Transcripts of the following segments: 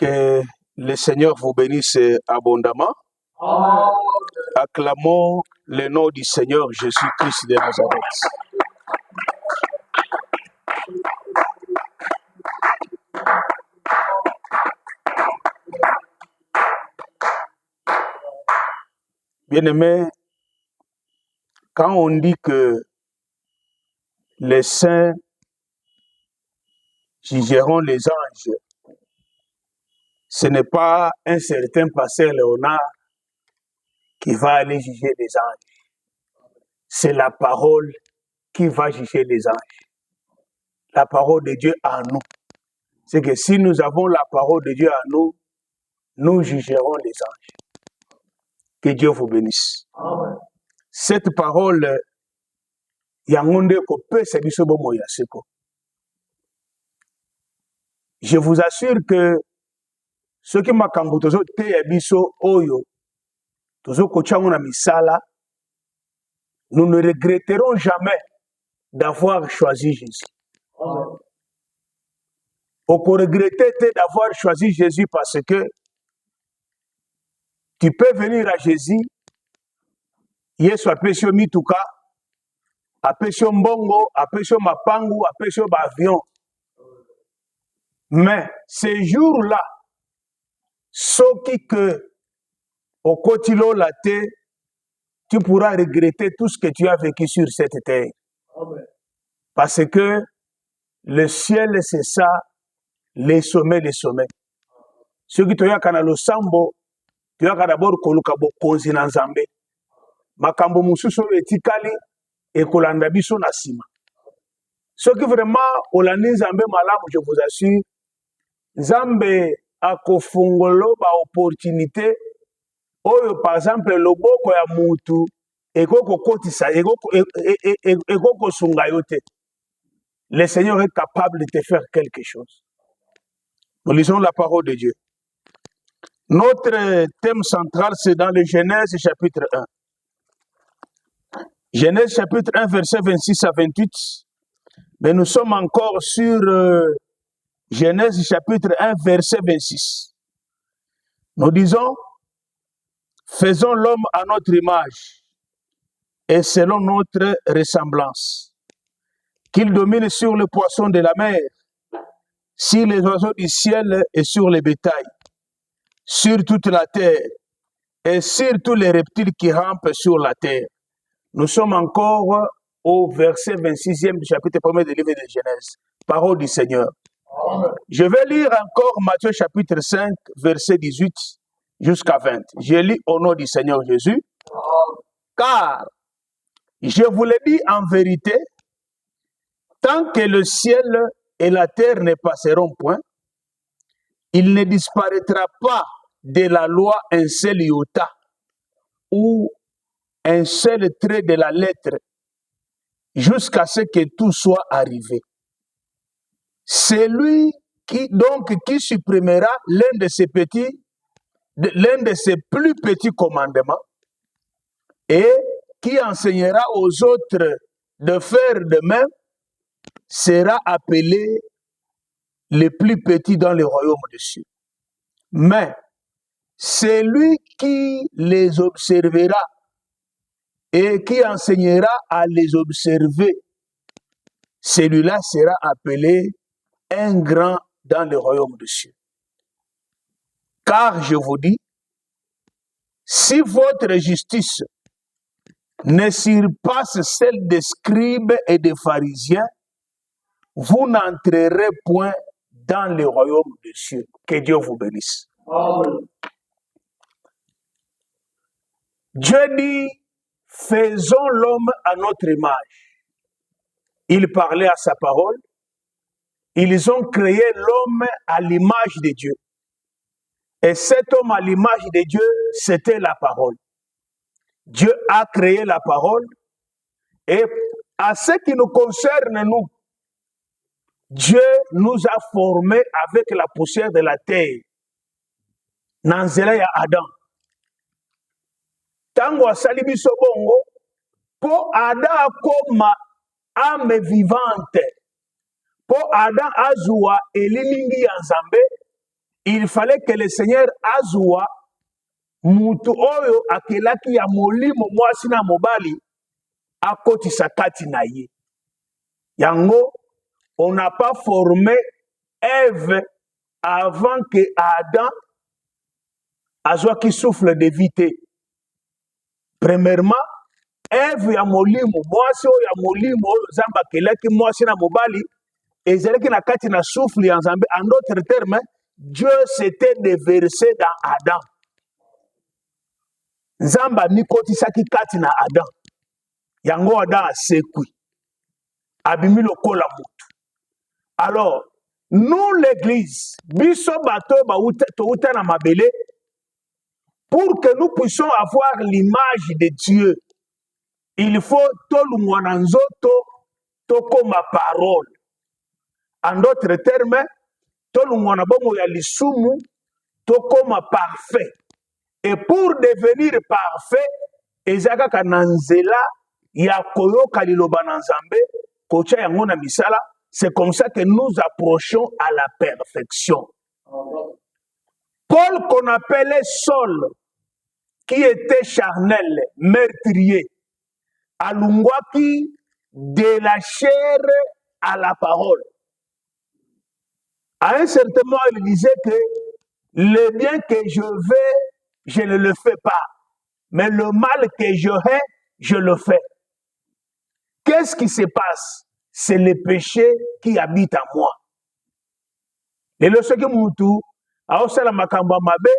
Que le Seigneur vous bénisse abondamment. Acclamons le nom du Seigneur Jésus-Christ de Nazareth. Bien-aimés, quand on dit que les saints jugeront les anges, ce n'est pas un certain pasteur Léonard qui va aller juger les anges. C'est la parole qui va juger les anges. La parole de Dieu en nous. C'est que si nous avons la parole de Dieu en nous, nous jugerons les anges. Que Dieu vous bénisse. Amen. Cette parole, je vous assure que ce qui m'a nous ne regretterons jamais d'avoir choisi Jésus. Amen. On peut regretter d'avoir choisi Jésus parce que tu peux venir à Jésus, Yesu apesio mituka, apesio mbongo, apesio mapangu, apesio avion. Mais ces jours-là, ceux qui que au quotidien la terre, tu pourras regretter tout ce que tu as vécu sur cette terre. Amen. Parce que le ciel, c'est ça, les sommets. Ceux qui te yaka na lo sambo, tu yaka d'abord koluka bokonzi na nzambe. Makambo mususu etikali ekolanda biso na sima. Ce qui vraiment olani nzambe malamu, je vous assure, nzambe akofungolo ba opportunité oyo par exemple loboko ya mutu ekoko kotisa ekoko sunga yote. Le Seigneur est capable de te faire quelque chose. Nous lisons la parole de Dieu. Notre thème central, c'est dans le Genèse chapitre 1. Genèse chapitre 1, verset 26 à 28. Mais nous sommes encore sur Genèse chapitre 1, verset 26. Nous disons, faisons l'homme à notre image et selon notre ressemblance, qu'il domine sur les poissons de la mer, sur les oiseaux du ciel et sur les bétails, sur toute la terre et sur tous les reptiles qui rampent sur la terre. Nous sommes encore au verset 26e du chapitre 1er du livre de Genèse. Parole du Seigneur. Amen. Je vais lire encore Matthieu chapitre 5, verset 18 jusqu'à 20. Je lis au nom du Seigneur Jésus. Amen. Car, je vous le dis en vérité, tant que le ciel et la terre ne passeront point, il ne disparaîtra pas de la loi un seul iota ou un seul trait de la lettre jusqu'à ce que tout soit arrivé. Celui qui supprimera l'un de ces plus petits commandements et qui enseignera aux autres de faire de même sera appelé le plus petit dans le royaume des cieux. Mais celui qui les observera et qui enseignera à les observer, celui-là sera appelé un grand dans le royaume des cieux. Car je vous dis, si votre justice ne surpasse celle des scribes et des pharisiens, vous n'entrerez point dans le royaume des cieux. Que Dieu vous bénisse. Amen. Dieu dit, faisons l'homme à notre image. Il parlait à sa parole. Ils ont créé l'homme à l'image de Dieu. Et cet homme à l'image de Dieu, c'était la parole. Dieu a créé la parole. Et à ce qui nous concerne, nous, Dieu nous a formés avec la poussière de la terre. Nanzela ya Adam. Tango asali biso bongo, po Adam akoma âme vivante. Po Adam azua elimingi ya Nzambe, il fallait que le Seigneur azwa mutu oyo akelaki ya molimo mwasi na mobali akotisa kati na ye. Yango, on n'a pas formé Ève avant que Adam azwa qui souffle de vie. Premièrement, Ève ya molimo mwasi oyo ya molimo oyo Nzambe akelaki mwasi na mobali ezalaki na kati na souffle ya Nzambe. En d'autres termes, Dieu s'était déversé dans Adam. Nzamba nikotisaki kati na Adam. Yango Adam asekwi. Abimi lokola mutu. Alors, nous l'église, biso bato touta na mabele, pour que nous puissions avoir l'image de Dieu, il faut tolungwa na nzoto tokoma parole. En d'autres termes, tolungwa na bongo ya lisumu tokoma parfait. Et pour devenir parfait, ezaka kananzela ya koyoka liloba na Nzambe, kocha yango na misala, c'est comme ça que nous approchons à la perfection. Paul qu'on appelait Saul, qui était charnel, meurtrier, alungwaki de la chair à la parole. À un certain moment, il disait que le bien que je veux, je ne le fais pas. Mais le mal que je hais, je le fais. Qu'est-ce qui se passe? C'est le péché qui habite en moi. Et le second moutou, aosala makamba mabe,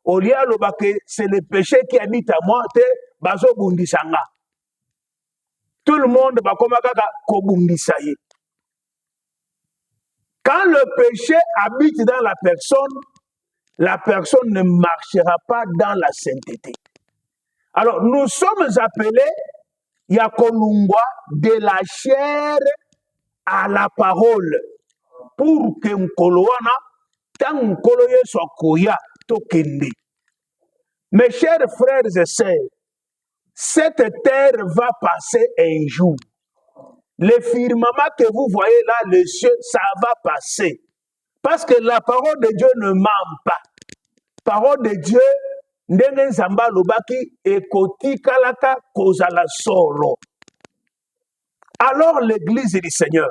olia lobake, c'est le péché qui habite en moi, te bazo bundisanga. Tout le monde va comme kaka ko bundisaye. Quand le péché habite dans la personne ne marchera pas dans la sainteté. Alors, nous sommes appelés Yakolungwa de la chair à la parole. Pour que Nkoloana, tant Nkoloye soit koya, tokende. Mes chers frères et sœurs, cette terre va passer un jour. Le firmament que vous voyez là, le ciel, ça va passer. Parce que la parole de Dieu ne ment pas. Parole de Dieu, ndenge nzamba lobaki ekoti kalaka kozala solo. Alors l'église du Seigneur,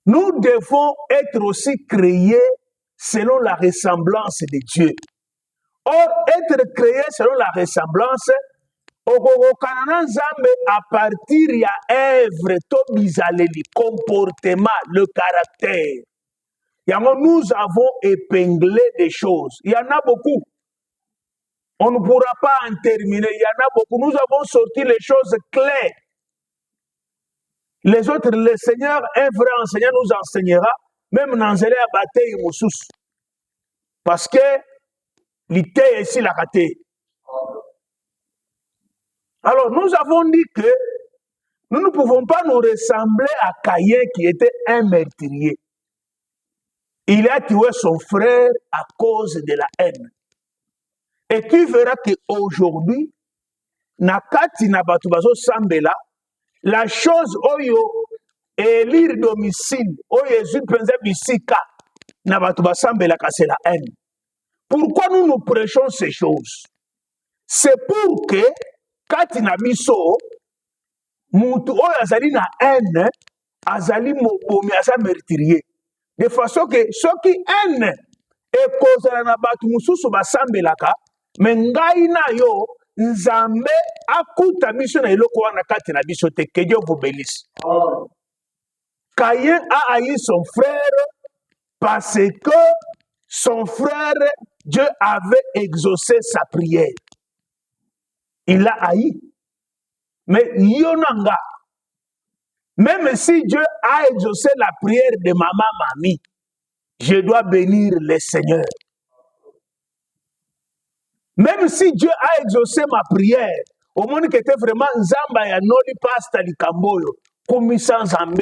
nous devons être aussi créés selon la ressemblance de Dieu. Or, être créés selon la ressemblance, à partir de l'œuvre, le comportement, le caractère. Nous avons épinglé des choses. Il y en a beaucoup. On ne pourra pas en terminer. Il y en a beaucoup. Nous avons sorti les choses claires. Les autres, le Seigneur, un vrai enseignant nous enseignera, même dans les batailles moussous. Parce que l'ité ici la raté. Alors, nous avons dit que nous ne pouvons pas nous ressembler à Caïn qui était un meurtrier. Il a tué son frère à cause de la haine. Et tu verras qu'aujourd'hui, Nakati Nabatubazo Sambela, la chose oyo élire domicile, oyo Jésus pensait bisika, Nabatuba Sambela, c'est la haine. Pourquoi nous prêchons ces choses? C'est pour que, Kati Nabiso, Moutou oyo azali na haine, azali mobomi, azali meurtrier. De façon que ceux qui haine et cause na batu mususu basambelaka, mais ngai na yo Nzambe akuta biso na eloko wana kati na biso te. Que Dieu vous bénisse. Caïn a haï son frère parce que son frère, Dieu avait exaucé sa prière. Il l'a haï. Mais yonanga, même si Dieu a exaucé la prière de maman, mamie, je dois bénir le Seigneur. Même si Dieu a exaucé ma prière, au monde qui était vraiment Nzamba ya noli pasta li kamboyo, comme sans Nzambe,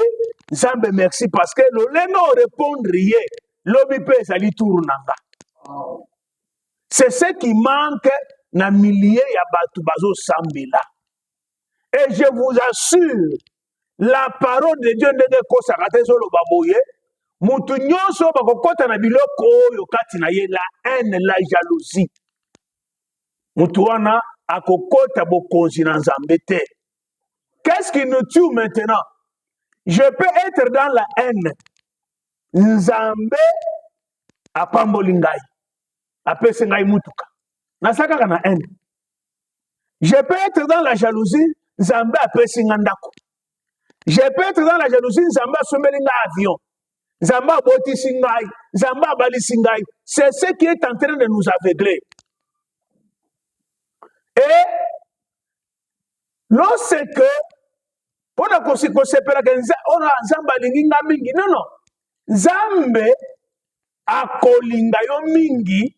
Nzambe merci parce que le leno répondre rien, l'obi pe sali tournanga. C'est ce qui manque na milliers ya batu bazo sambela. Et je vous assure, la parole de Dieu ne kosakate solo baboye, mutu nyonso bakokota na biloko oyo kati na ye, la haine, la jalousie. Mutu wana akokota bokonzi na Nzambe te. Qu'est-ce qui nous tue maintenant? Je peux être dans la haine. Nzambe apamboli ngai, apesi ngai mutuka. Nasaka na haine. Je peux être dans la jalousie, Nzambe apesi nga ndako. Je peux être dans la jalousie, Nzambe asomeli nga avion. Nzambe abotisi ngai, Nzambe abalisi ngai. C'est ce qui est en train de nous aveugler. Et lorsque on a kosepela que Nzambe alingi nga mingi, non non, Nzambe akolinga yo mingi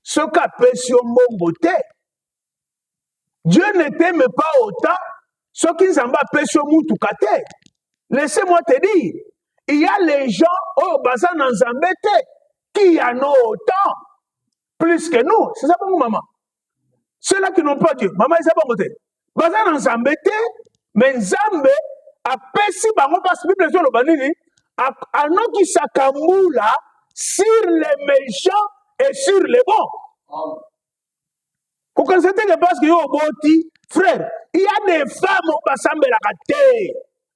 soki apesi yo mbongo te. Dieu ne t'aime pas autant soki Nzambe apesi yo mutuka te. Laissez-moi te dire, il y a les gens au bazar dans Nzambe te qui en ont autant plus que nous. C'est ça bon maman. Ceux-là qui n'ont pas Dieu, maman, c'est bon côté. Bazar dans Nzambe te, mais Nzambe apesi bango parce que Bible le banini anoki sakamula sur les méchants et sur les bons. Vous connaissez que parce que yo boti frère, il y a des femmes au basambe la kate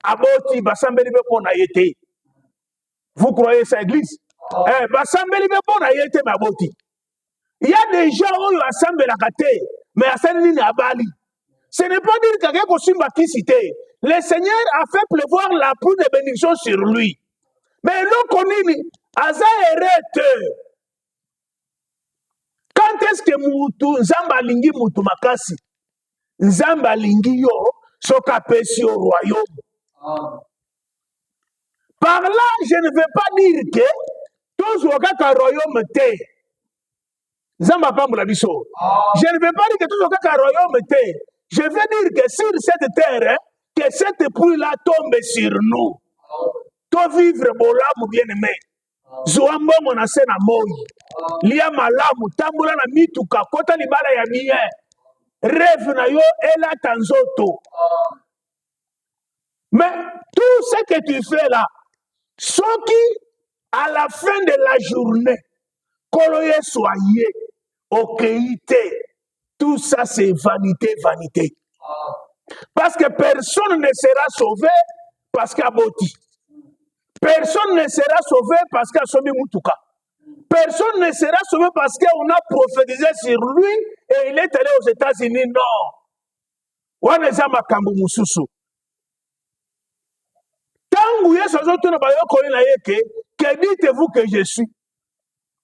aboti basambe libe pona yete. Vous croyez ça église? Basambe libe pona yete ma boti. Il y a des gens où assemble la kate mais asani ni abali. Ce n'est pas dire que quelqu'un simba qui cité. Le Seigneur a fait pleuvoir la pluie de bénédiction sur lui. Mais l'on connaît, Aza erete. Quand est-ce que Moutou, Nzamba lingi Moutou makasi? Nzamba lingi yo, soka pesi au royaume. Par là, je ne veux pas dire que tous au royaume te. Nzamba pambola biso. Je ne veux pas dire que tous au royaume te. Je veux dire que sur cette terre, que cette pluie-là tombe sur nous. To vivre bolamu bien-aimé. Zoambo monase na moi. Lia malamu tambola na mituka kota libala ya miye. Rêve na yo ela tanzoto. Mais tout ce que tu fais là, ce qui à la fin de la journée, koloye soyez, okéité, tout ça c'est vanité, vanité. Parce que personne ne sera sauvé parce qu'il a boti. Personne ne sera sauvé parce qu'il a somi mutuka. Personne ne sera sauvé parce qu'on a prophétisé sur lui et il est allé aux États-Unis. Non. Waneza makambu mususu. Tangu yesu azotuna bayoko na yeke, que dites-vous que je suis?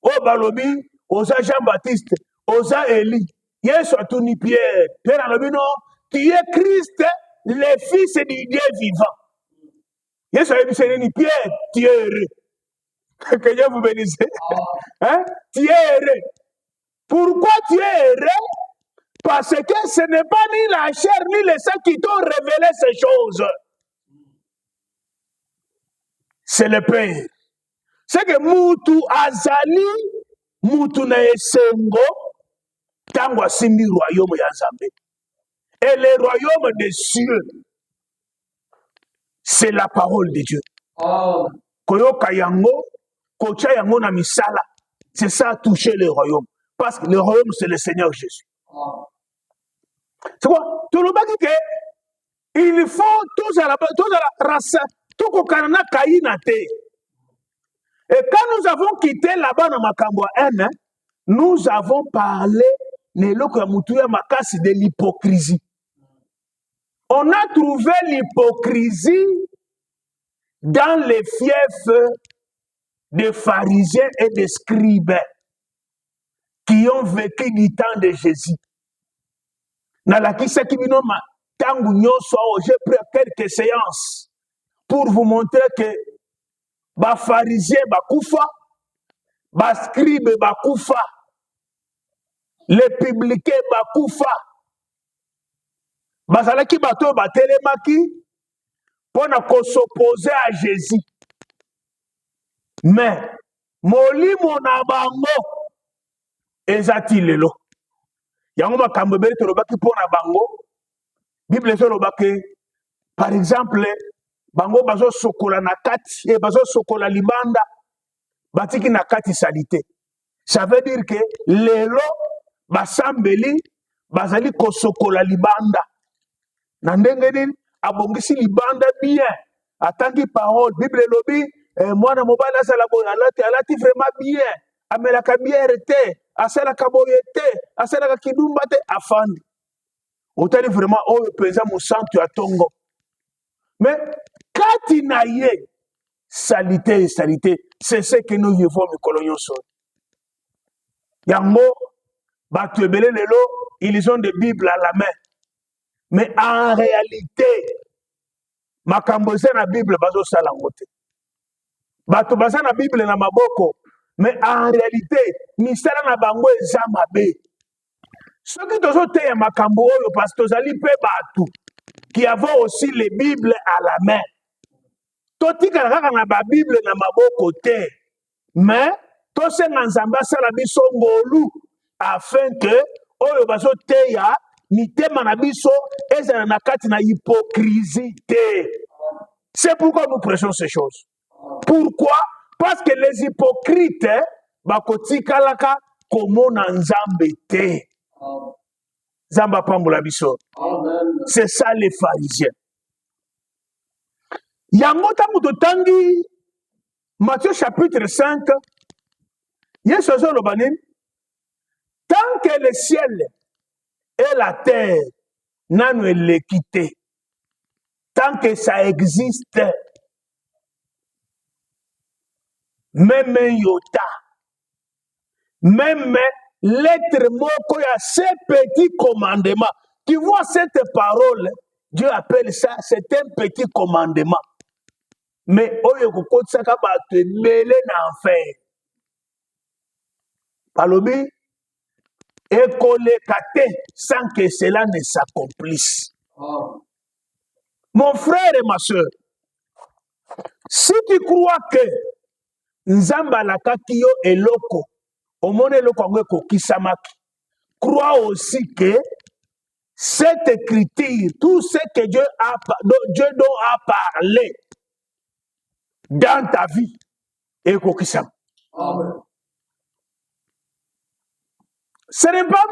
O balobi, oza Jean-Baptiste, oza Élie. Yesu atuni Pierre. Pierre alobi non, tu es Christ, le fils du Dieu vivant. Yesu a dit, Pierre, tu es heureux. Que Dieu vous bénisse. Hein? Tu es heureux. Pourquoi tu es heureux? Parce que ce n'est pas ni la chair ni le sang qui t'ont révélé ces choses. C'est le Père. C'est que Moutou Azali, Moutou na esengo, tango asimbi royaume ya Nzambe. Et le royaume des cieux, c'est la parole de Dieu. Koyoka yango, kocha yango na misala. C'est ça toucher le royaume. Parce que le royaume, c'est le Seigneur Jésus. C'est quoi? Tout le monde dit que il faut tous à la race, tout kokanana kainate. Et quand nous avons quitté là-bas dans Makambo 1, nous avons parlé de l'hypocrisie. On a trouvé l'hypocrisie dans les fiefs des pharisiens et des scribes qui ont vécu du temps de Jésus. J'ai pris quelques séances pour vous montrer que les pharisiens bakufa, les scribes bakufa, les publicains bakufa, bazalaki bato batelemaki pour s'opposer à Jésus. Mais molimo na bango ezati lelo. Yango makambo bele tolobaki pona bango. Bible tolobaki par exemple bango bazo sokola na kati e bazo sokola libanda batiki na kati salite. Ça veut dire que lelo basambeli bazali kosokola libanda. Na ndenge nini abongisi libanda bien. Atangi parole Bible lobi mwana mobali asala boye alati vraiment bien. Amelaka bière te, asalaka boye te, asalaka kidumba te afandi. Otali vraiment oyo penza musantu ya tongo. Mais kati na ye salité, c'est ce que nous vivons mikolo nyonso. Yango batu ebele lelo, ils ont des Bibles à la main. Mais en réalité, makambo eza na Bible bazo sala ngote. Batu baza na Bible na maboko, mais en réalité, misala na bango eza mabe. Soki tozo teya makambo oyo parce que tozali pe batu qui avons aussi les Bibles à la main. Totika kaka na ba Bible na maboko te, mais tosenga nzambe asala biso ngolu afin que oyo bazo teya mitema na biso ezala na kati na hypocrisie te. C'est pourquoi nous prêchons ces choses. Pourquoi? Parce que les hypocrites bakotikalaka komona nzambe te. Zamba pambola biso. C'est ça les pharisiens. Yango tangu totangi Matthieu chapitre 5, Yesu azoloba nini? Tant que le ciel et la terre n'ont l'équité, tant que ça existe, même yota, même l'être moko ya ces petits commandements. Tu vois cette parole, Dieu appelle ça, c'est un petit commandement. Mais oyo kokotsaka bato ebele na enfer. Palobi ekoleka te sans que cela ne s'accomplisse. Mon frère et ma soeur, si tu crois que Nzamba lakaki yo eloko, omone eloko yango ekokisamaki, crois aussi que cette écriture, tout ce que Dieu dont a parlé dans ta vie, ekokisama. Ce n'est pas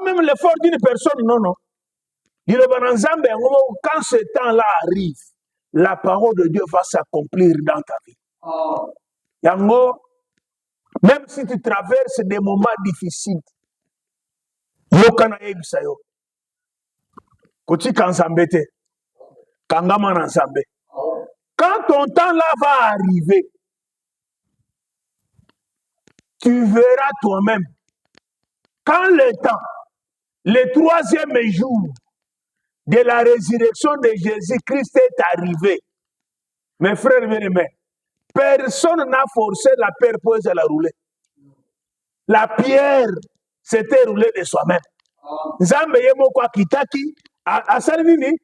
même l'effort d'une personne, non. Quand ce temps-là arrive, la parole de Dieu va s'accomplir dans ta vie. Yango, même si tu traverses des moments difficiles, yokana ebisa yo. Kotika nzambe te, kangama na nzambe. Quand ton temps-là va arriver, tu verras toi-même. Quand le temps, le 3e jour de la résurrection de Jésus-Christ est arrivé, mes frères bien-aimés, personne n'a forcé la pierre pour la rouler. La pierre s'était roulée de soi-même. Nzambe yemo kwa kitaki, asali nini?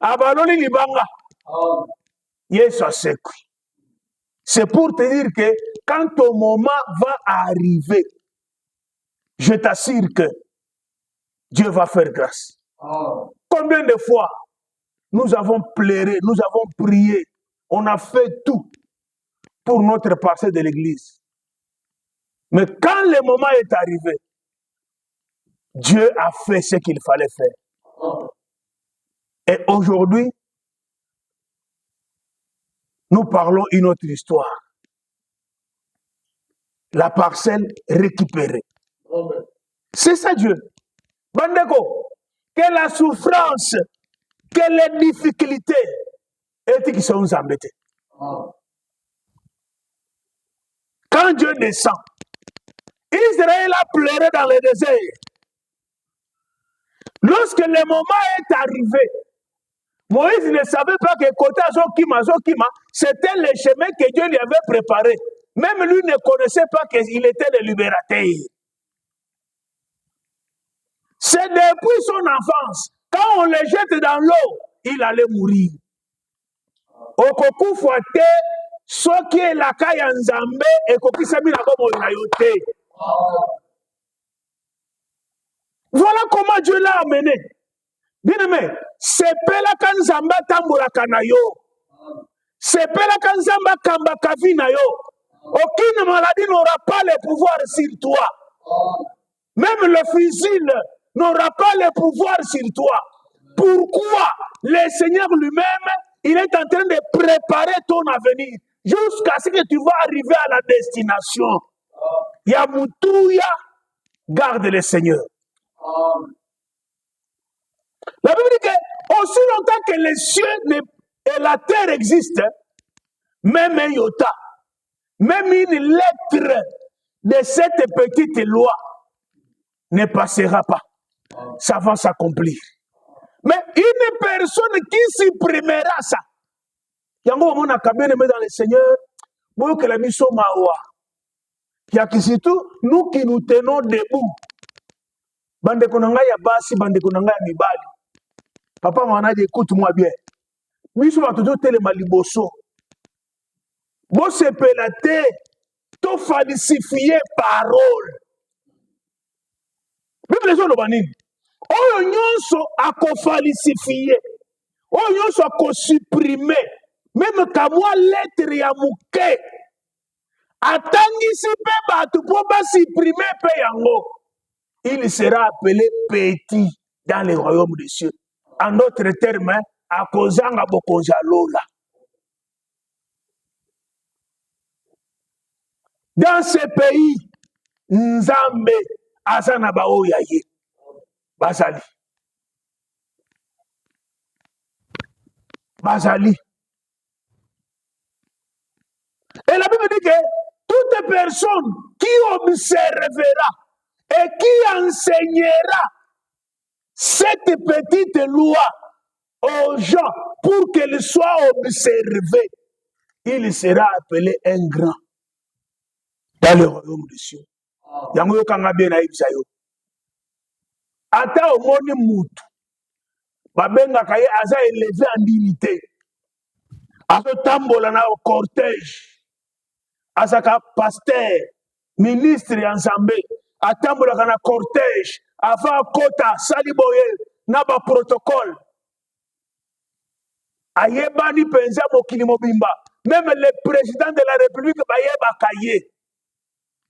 Abaloni libanga. Yesu asekui. C'est pour te dire que quand ton moment va arriver, je t'assure que Dieu va faire grâce. Combien de fois nous avons pleuré, nous avons prié, on a fait tout pour notre passé de l'église. Mais quand le moment est arrivé, Dieu a fait ce qu'il fallait faire. Et aujourd'hui, nous parlons une autre histoire. La parcelle récupérée. C'est ça Dieu. Bandeko, que la souffrance, que les difficultés, et qui sont embêtés. Quand Dieu descend, Israël a pleuré dans le désert. Lorsque le moment est arrivé, Moïse ne savait pas que côté Zokima, c'était le chemin que Dieu lui avait préparé. Même lui ne connaissait pas qu'il était le libérateur. C'est depuis son enfance, quand on le jette dans l'eau, il allait mourir. Okoku fouate, soki la kaya nzambe, ekokisami na komo na yote. Voilà comment Dieu l'a amené. Bien aimé, c'est pela kanzamba tambura kanayo. C'est pela kanzamba kamba kavina yo. Aucune maladie n'aura pas le pouvoir sur toi. Même le fusil n'aura pas le pouvoir sur toi. Pourquoi? Le Seigneur lui-même, il est en train de préparer ton avenir jusqu'à ce que tu vas arriver à la destination. Yamutouya, garde le Seigneur. La Bible dit que aussi longtemps que les cieux et la terre existent, même un iota, même une lettre de cette petite loi ne passera pas. Ça va s'accomplir. Mais une personne qui supprimera ça, yango on a bien aimé dans le Seigneur, bon que la mission mawa. Il y a que surtout nous qui nous tenons debout. Bande konanga ya basi, bande konanga ya mibali. Papa manaje, écoute-moi bien. Biso va toujours telema liboso. Bo se pelate, to falsifier parole. Bible zo lo banini. Oyo nyonso akofalsifier. Oyo nyonso akosupprimer. Même kamwa lettre ya muke. Atangisi pe batu po ba supprimer pe yango. Il sera appelé petit dans le royaume des cieux. En d'autres termes, akozanga bokonza lola. Dans ce pays, Nzambe azana baoya ye. Bazali. Bazali. Et la Bible dit que toute personne qui observera et qui enseignera cette petite loi aux gens pour qu'elle soit observée, il sera appelé un grand dans le royaume des cieux. Yango kanga bien na ibsayo. Ata omoni mutu babenga kaye aza élevé en dignité. Azo tambola na cortège. Azaka pasteur, ministre ensemble, atambola na cortège, avant kota saliboye na ba protocole. Ayebani penza mokili mobimba. Même le président de la République bayeba kaye.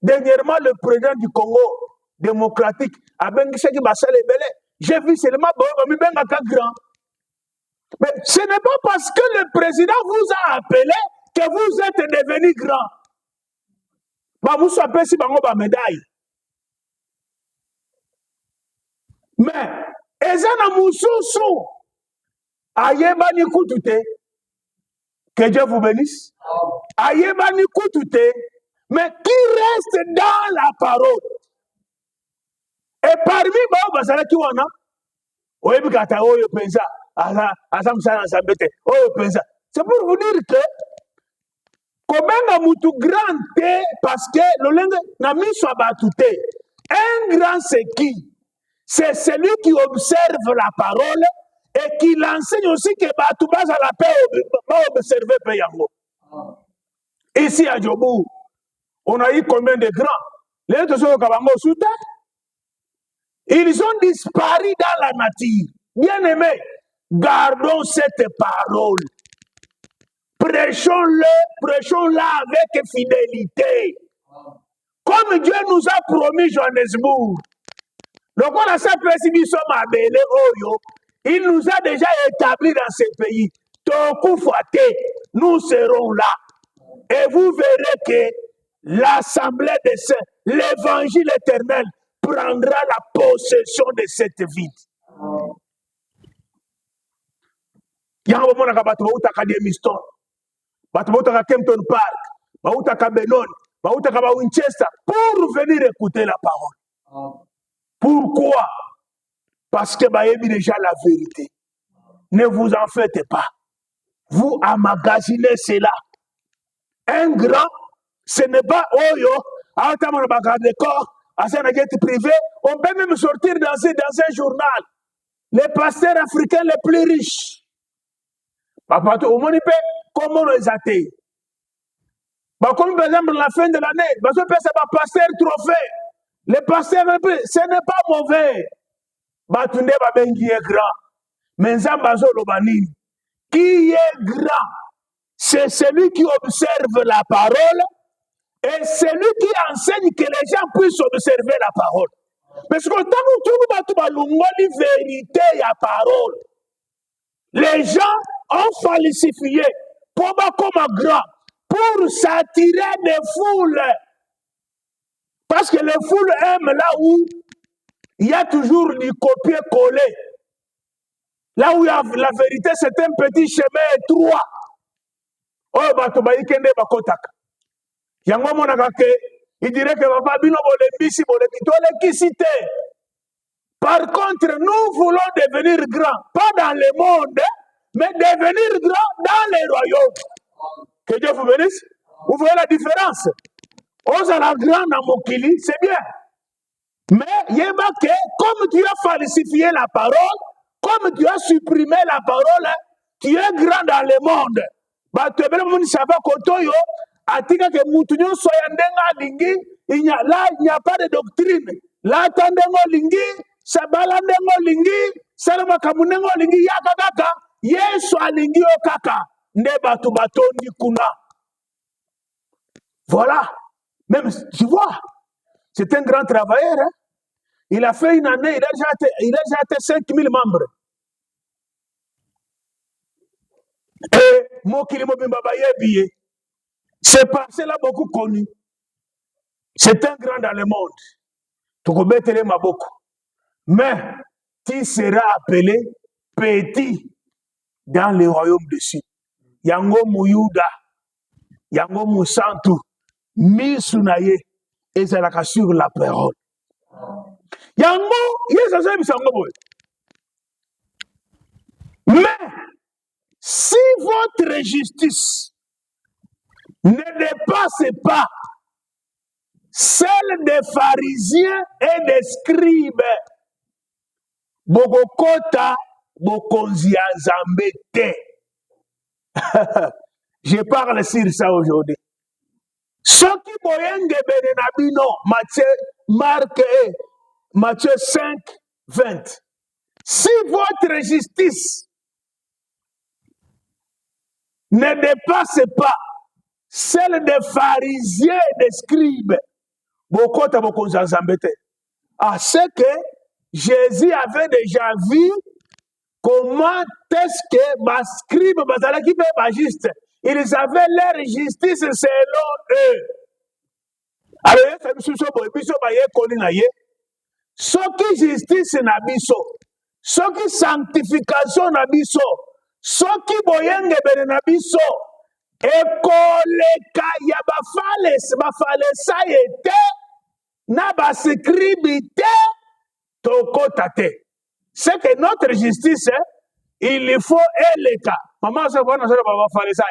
Dernièrement, le président du Congo démocratique a bengisaki basale belé. J'ai vu seulement mi benga ka grand. Mais ce n'est pas parce que le président vous a appelé que vous êtes devenu grand. Bah, vous savez si bango ba médaille. Mais, ezana mususu, ayebani kutute, que Dieu vous bénisse. Ayebani kutute, mais qui reste dans la parole. Et parmi bao basala ki wana, oyebi kata oyo penza, asam sana sambete, oyo penza. C'est pour vous dire que comment mutu grand te parce que le langue n'a mis soit batute. Un grand c'est qui? C'est celui qui observe la parole et qui l'enseigne aussi que Batouba à la paix va observer Payango. Ici à Djobou, on a eu combien de grands? Les autres sont au Kabango Souta. Ils ont disparu dans la nature. Bien aimés, gardons cette parole. Prêchons-la avec fidélité. Comme Dieu nous a promis Johannesburg. Donc on a cette précipitation à Bélé Oyo. Il nous a déjà établis dans ce pays. Toku Fouate, nous serons là. Et vous verrez que l'assemblée des saints, l'évangile éternel, prendra la possession de cette ville. Yango mona ka bato bauta ka Demiston, bato bauta ka Kempton Park, bauta ka Benon, bauta ka Winchester pour venir écouter la parole. Pourquoi? Parce que bayebi déjà la vérité. Ne vous en faites pas. Vous amagasinez cela. Un grand, ce n'est pas oyo, à de corps, à un jet privé. On peut même sortir dans un journal. Les pasteurs africains les plus riches. Papa, au monde, comment les athées? Comme par exemple, la fin de l'année, parce que c'est pas pasteur trophée. Les pasteurs, ce n'est pas mauvais. Batunde Babengi est grand. Mais Zambazo Lobani, qui est grand? C'est celui qui observe la parole Et celui qui enseigne que les gens puissent observer la parole. Parce que tant que tu as vérité et la parole, les gens ont falsifié pour comme grand, pour s'attirer des foules. Parce que les foules aiment là où il y a toujours du copier-coller. Là où il y a la vérité, c'est un petit chemin étroit. Oh, batuba ikende bakotaka. Yango monaka ke, il dirait que papa bino bole bisi bole kitole kisite. Par contre, nous voulons devenir grands, pas dans le monde, mais devenir grands dans les royaumes. Que Dieu vous bénisse. Vous voyez la différence? Osa la grande dans Mokili, c'est bien. Mais il y a que, comme tu as falsifié la parole, comme tu as supprimé la parole, tu es grand dans le monde. Bah, tu es vraiment une saveur kotoyo, atika que moutunyo soyandenga lingi, là, il n'y a pas de doctrine. Là, tandengo lingi, sabalandengo lingi, salama kamunengo lingi, yakakaka, yesu alingi okaka, ne batu batondi kuna. Voilà. Même, tu vois, c'est un grand travailleur. Hein? Il a fait une année, il a déjà été 5000 membres. Et Mokili Mobimba Bayebiye, c'est passé là beaucoup connu. C'est un grand dans le monde. Tu connais les Maboko. Mais tu seras appelé petit dans le royaume dessus. Yango Mouyuda, Yango Moussantou, Misunaye, et ça la sur la parole. Yango, mais si votre justice ne dépasse pas celle des pharisiens et des scribes, Bogokota, Bokonzia Zambete. Je parle sur ça aujourd'hui. Ce qui boyenge benenabino, Matthieu 5, 20. Si votre justice ne dépasse pas celle des pharisiens et des scribes, à ce que Jésus avait déjà vu comment est-ce que ma scribe, juste, ils avaient leur justice selon eux. Alors, ce qui justice na biso, ce qui sanctification na biso, ce qui boyenge bene na biso, ekoleka ya bafalesa ete na bascribite tokota te. C'est que notre justice, il faut eleka. Maman se voit dans le bafalesa.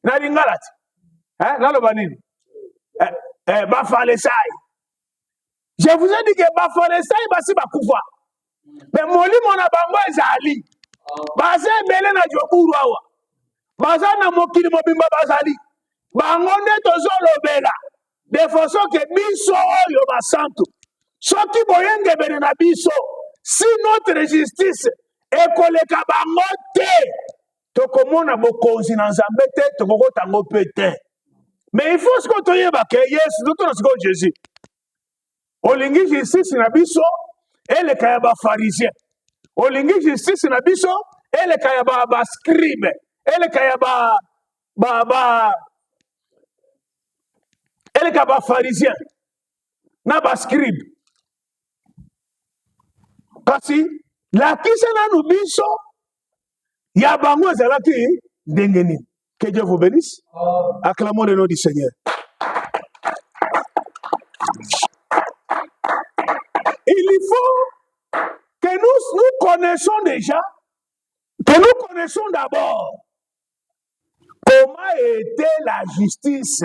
Na dingalat. Nalo banini. Bafalesa. Je vous ai dit que bafalesa basi bakufa. Mais moli mona bango ezali. Basa bele na joburu awa. Basa na mokili mobimba bazali. Bango nde tozolobela. De façon que biso oyo basantu. Soki boyenge bene na biso. Si notre justice ekoleka bango te. Tokomona bokonzi na nzambe te, tokokota ngo pe te. Mais il faut ce que toyeba ke Yesu tout na siko Jésus. Olingi justice na biso eleka ya ba pharisien. Olingi justice na biso eleka ya ba scribe. Eleka ya eleka ba pharisien. Na ba scribe. Kasi la kisa na nubiso ya bango ezalaki ndengeni. Que Dieu vous bénisse. Acclamons le nom du Seigneur. Il faut que nous connaissons déjà, que nous connaissons d'abord comment était la justice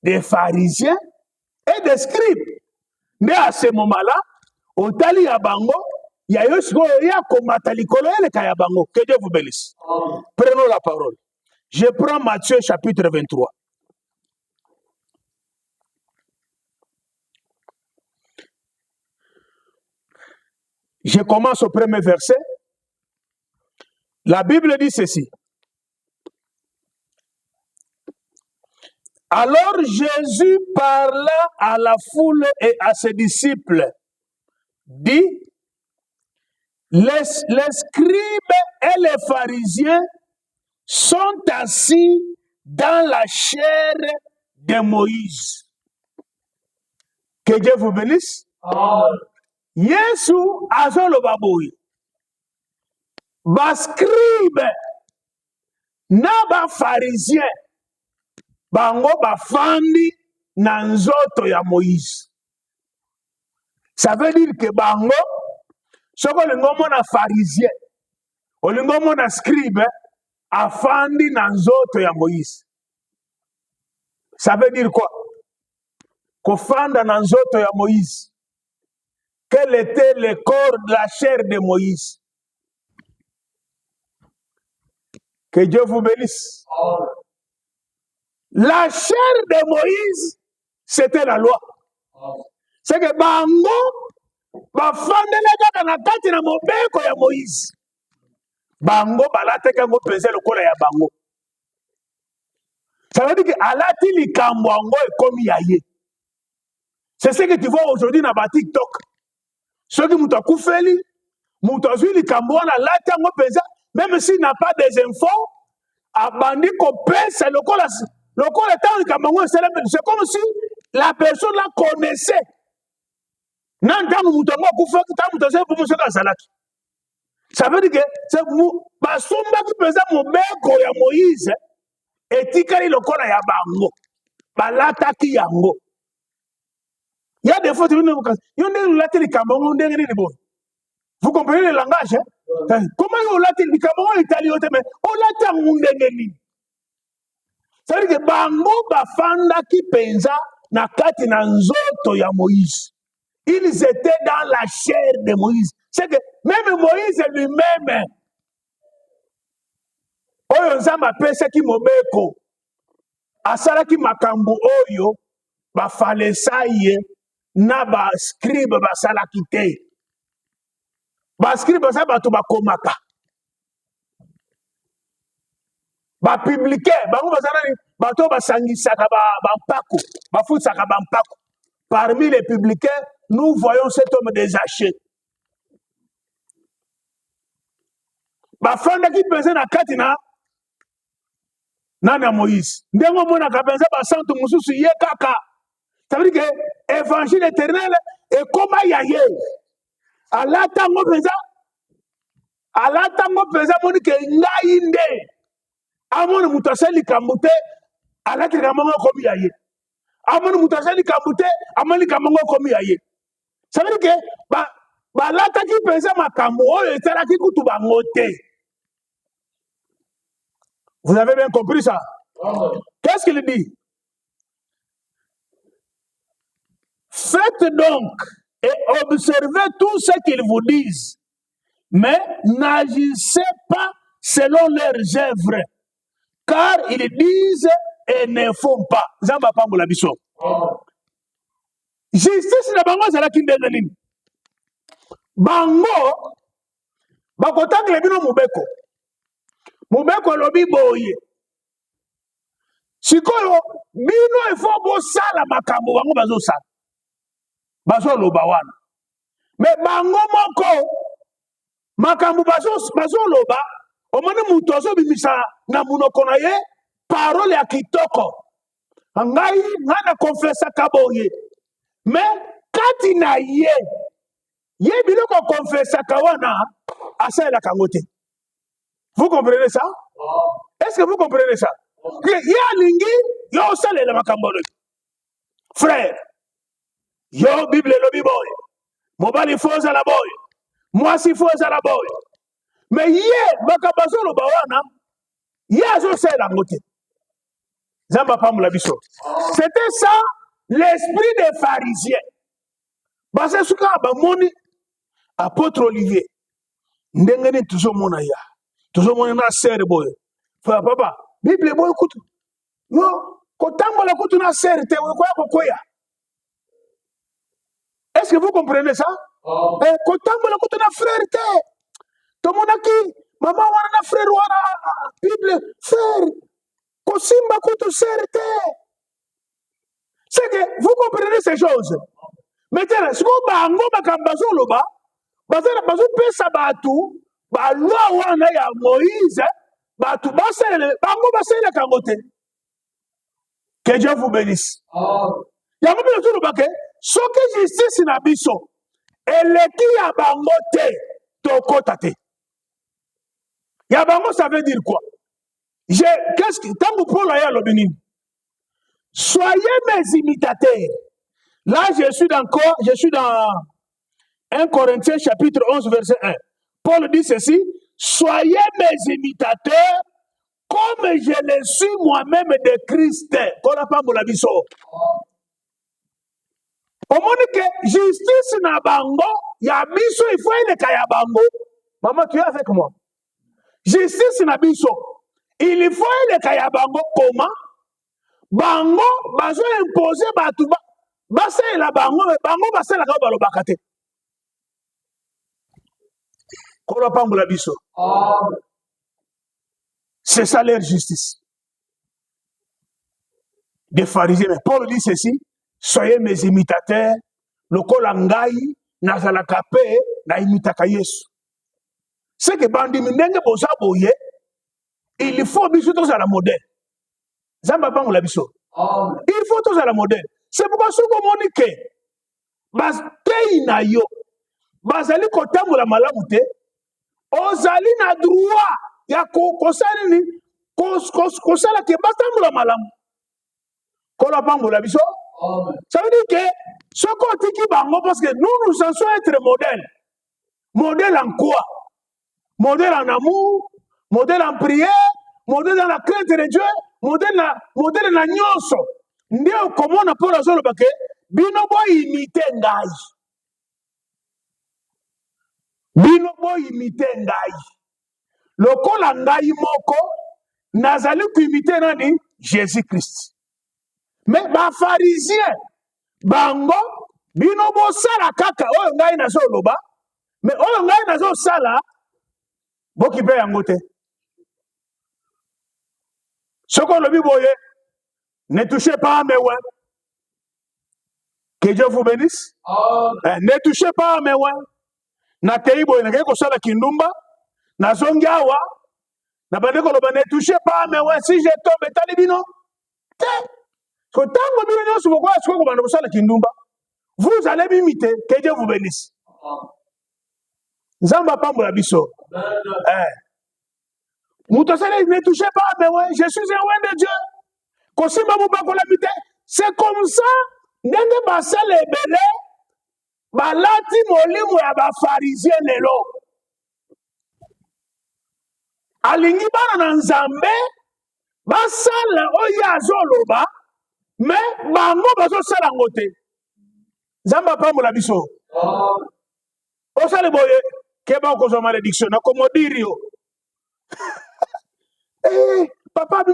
des pharisiens et des scribes. Mais à ce moment-là, au tali ya bango, ya yosko ya komata likolo ele kaya bango. Que Dieu vous bénisse. Prenons la parole. Je prends Matthieu chapitre 23. Je commence au premier verset. La Bible dit ceci. Alors Jésus parla à la foule et à ses disciples, dit, les scribes et les pharisiens sont assis dans la chair de Moïse. Que Dieu vous bénisse. Yesu azoloba boye. Ba scribe na ba pharisien bango bafandi na nzoto ya Moïse. Ça veut dire que bango soko olingo mona pharisien olingo mona scribe afandi na nzoto ya Moïse. Ça veut dire quoi? Kofanda na nzoto ya Moïse. Quel était le corps de la chair de Moïse? Que Dieu vous bénisse. La chair de Moïse, c'était la loi. C'est que bango bafandele kaka na kati na mobeko ya Moïse. Bango balateka ngo pese lokola ya bango. Ça veut dire que alati likambo yango ekomi ya ye. C'est ce que tu vois aujourd'hui dans ba TikTok. Ceux qui mutu akufeli, mutu azwi likambo wana alati yango pese, même s'il n'a pas des infos, abandi kopesa lokola tant likambo yango esalemi. C'est comme si la personne la connaissait. Ça veut dire que c'est basumba qui pesa mobeko ya Moïse etikali lokola ya bango balataki yango. Il y a des fois vous comprenez le langage, hein? Comment on l'a dit italien mais on l'a dit. Ça veut dire que bango bafanda ki penza na kati na nzoto ya Moïse. Ils étaient dans la chair de Moïse. C'est que même Moïse lui-même, oyo nzambe apesaki mobeko asalaki makambo oyo bafarisaye na bascribe basalaki te. Bascribe basa bato bakomaka bapublike bango basalani bato basangisaka bampako bafutisaka bampako. Parmi les publicains, nous voyons cet homme désaché. Bafanda qui pensait na katina na Moïse. Ndengo mona ka pensa ba santo mususu ye kaka. Ça veut dire que évangile éternel est comme yaye. Alata ngo pensa moni ke ngai nde. Amona mutaseli kamute alati kamongo comme yaye. Amoni mutaseli kamute amali kamongo comme yaye. Ça veut dire que balata ki pensa makambo oyo esalaki kutu bango te. Vous avez bien compris ça? Qu'est-ce qu'il dit? Faites donc et observez tout ce qu'ils vous disent, mais n'agissez pas selon leurs œuvres, car ils disent et ne font pas. Zamba pambola biso. Justice na bango zalaki ndenge nini? Bango bakotangela bino mobeko. Mobeko lobi boye. Sikoyo bino ifo bosala makambo bango bazosala. Bazoloba wana. Mais bango moko makambo bazoloba omoni mutu azobimisa na munoko na ye parole ya kitoko. Ngai ngana confessaka boye. Mais kati na ye biloko confessaka wana asala kangote. Vous comprenez ça? Est-ce que vous comprenez ça? Ya lingi yo salela makambo. Frère, yo Bible lobi boy. Mobali foza la boy. Moi si foza la boy. Mais ye bakabazolo bawana ye azo sala ngote. Zamba pamula biso. C'était ça l'esprit des pharisiens. Basa suka bamoni apôtre Olivier. Ndengene tuzomona ya. Tuzomona na sere boy. Fa papa, Bible boy kutu. No, kotambola kutu na sere te koya. Est-ce que vous comprenez ça? Kotambola kutu na frère te. Tomonaki mama wana na frère wana Bible frère. Kosimba kutu sere te. C'est que vous comprenez ces choses. Maintenant, ce qu'on va en bazo loba, bazo pesa batu, ba loi wana ya Moïse, batu basele, bango basele kangote. Que Dieu vous bénisse. Ya mo bien loba ke, so que justice na biso, eleki ya bango te, tokota te. Ya bango ça veut dire quoi? Qu'est-ce que tant que Paul a l'obéni? Soyez mes imitateurs. Là, je suis dans 1 Corinthiens chapitre 11, verset 1. Paul dit ceci, soyez mes imitateurs comme je le suis moi-même de Christ. Qu'on n'a pas mon abisso. Au monde que justice na bango, ya biso, il faut aller kaya bango. Maman, tu es avec moi. Justice na biso, il faut aller kaya bango. Comment? Bango, bazo imposer batu basa la bango, bango basa la kaba bakate. Qu'on pas mon abisso. C'est ça leur justice. Des pharisiens. Paul dit ceci, soyez mes imitateurs, le kolangai, nazalaka pe, na imitaka Yesu. C'est que bandi mindenge boza boye, il faut biso tous à la modèle. Zamba pas mon abisso. Il faut tous à la modèle. C'est pourquoi ce qu'on dit que bas pays na yo, bazali kotambola malamu te, ozali na droit ya kosala ni kosala ke batambola malamu. Kola pambola biso. Ça veut dire que ce qu'on dit bango parce que nous censons être modèle. Modèle en quoi? Modèle en amour, modèle en prière, modèle dans la crainte de Dieu, modèle na nyonso. Ndio comment na Paul azolo bake bino boy imiter ngai. Bino boy imiter ngai. Lokola ngai moko nazali ku imiter nani? Jésus-Christ. Mais ba pharisien bango bino bo sala kaka oyo ngai nazo loba, mais oyo ngai nazo sala boki pe yango te. Soko lobi boye, ne touchez pas à mes ouins. Que Dieu vous bénisse. Ne touchez pas à mes ouins. Na tei boye na ko sala kindumba, na zongawa, na bande ko loba ne touchez pas à mes ouins, si je tombe tali bino. Vous allez m'imiter, que Dieu vous bénisse. Zamba pambola biso. Ne touchez pas à mes ouins, je suis un ouin de Dieu. C'est comme ça, ndenge basala ebele, balati molimo ya ba pharisien lelo. Alingi bana na nzambe, basala oya azoloba, mais bango bazo sala ngote. Zamba pambola biso. Osale boye, keba ko zo malédiction na komodirio. Papa,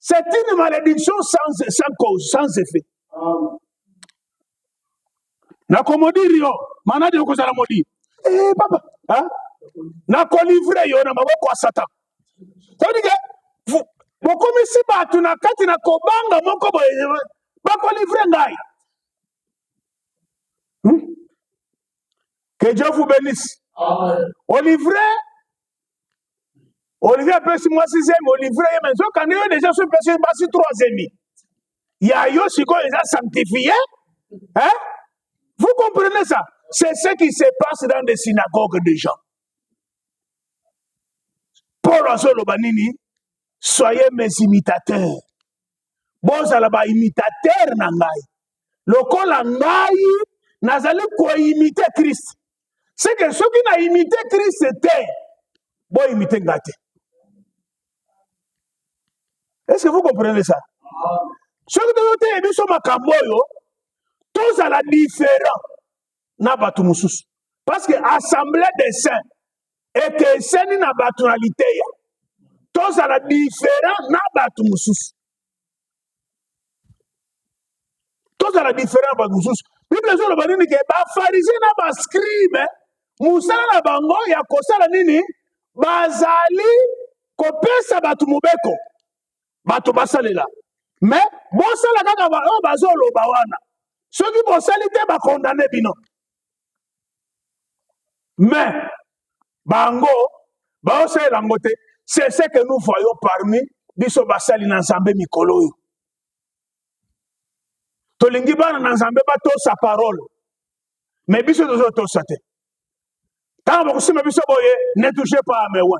c'est une malédiction sans cause, sans effet. Na komodirio, manade ko sala modi. Papa, hein? Na ko livrer yo na maboko ya Satan. Tandis que vous commencez par tout na kati na kobanga moko boye, ba ko livrer ngai. Que Dieu vous bénisse. Olivier pèse moi 6e, Olivier mais quand il y a déjà ce pèse pas 3e. Il y a yo siko les a sanctifiés. Hein? Vous comprenez ça? C'est ce qui se passe dans des synagogues de gens. Paul Azolobanini, soyez mes imitateurs. Bon alaba imitateur na ngai. Lokola ngai nazali ko imiter Christ. C'est que ceux qui n'a imité Christ c'était bon imiter ngate. Est-ce que vous comprenez ça? Ceux qui ont été émis sur ma camboyo, tous à la différent na batu mususu. Parce que assemblée des saints et que c'est une nationalité. Tous à la différent na batu mususu. Tous à la différent batu mususu. Bible zo lo banini ke ba pharisien na ba scribe musala na bango ya kosala nini bazali kopesa batu mubeko. Bato basalela. Mais bosala kaka oyo bazoloba wana soki bosali te bakondane bino. Mais bango baosalela yango te. C'est ce que nous voyons parmi biso basali na Nzambe mikolo oyo. Tolingi bana na Nzambe batosa parole. Mais biso tozotosa te. Tant bakosima biso boye, ne touchez pas à mes oins.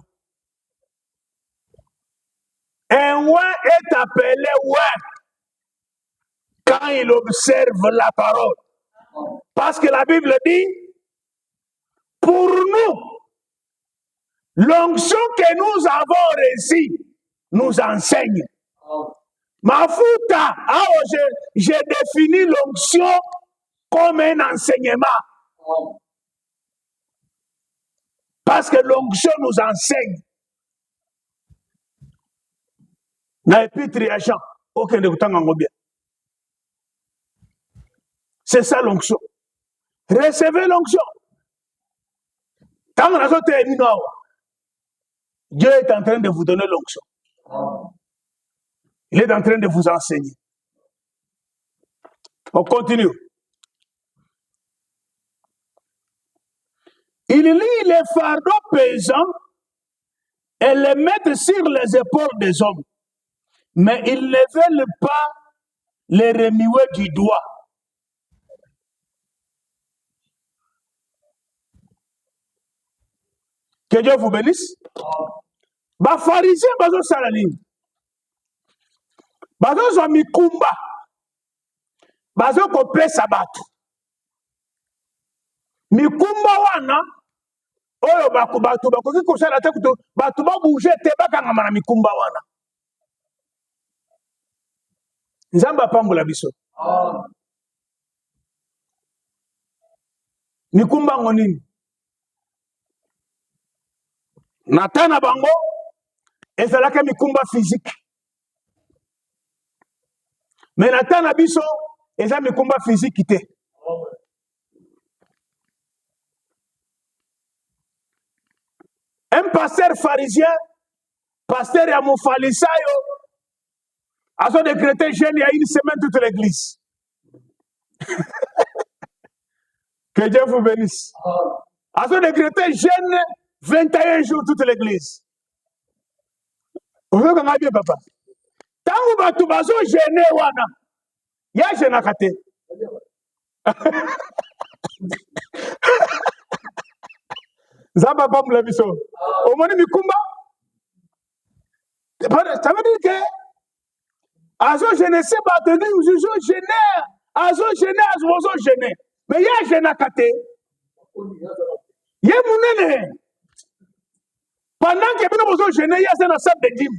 Un oin est appelé oin quand il observe la parole. Parce que la Bible dit, pour nous, l'onction que nous avons reçue nous enseigne. Mafuta, j'ai défini l'onction comme un enseignement. Parce que l'onction nous enseigne. C'est ça l'onction. Recevez l'onction. Dieu est en train de vous donner l'onction. Il est en train de vous enseigner. On continue. Il lit les fardeaux pesants et les met sur les épaules des hommes. Mais ils ne veulent pas les remuer du doigt. Que Dieu vous bénisse. Les pharisiens, bazo salalini. Bazo zo mikumba. Bazo kopesa batu. Mikumba wana oyo batu bakoki kosala te kuto batu ba bouger te bakanga na mikumba wana. Nzamba pambola biso. Mikumba ngonini. Natana bango ezalaka mikumba physique. Mais natana biso eza mikumba physique te. Un pasteur pharisien, pasteur ya mofalisayo, a son décrété jeûne il y a une semaine toute l'église. Que Dieu vous bénisse. A son décrété jeûne 21 jours toute l'église. Vous voyez comment bien papa. Tangu batu bazo jeûne wana, ya jeûne kate. Zamba pam la biso. Au moni mikumba. Ça veut dire que azo jeûne se batu ni uzo jeûne, azo jeûne. Mais ya jeûne kate. Ye munene. Pendant que bino bozo jeûne, ya na salle de gym.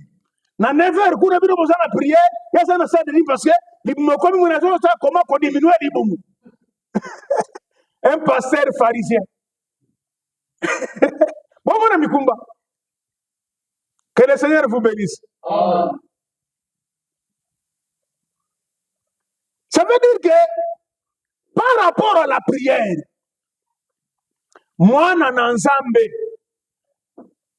Na 9h kuna bino bozo na prière, ya na salle de gym parce que libimo komi muna zo ça comment qu'on diminue libomu. Un pasteur pharisien. Bon, mon ami Kumba. Que le Seigneur vous bénisse. Ça veut dire que par rapport à la prière, moi, dans Nzambe,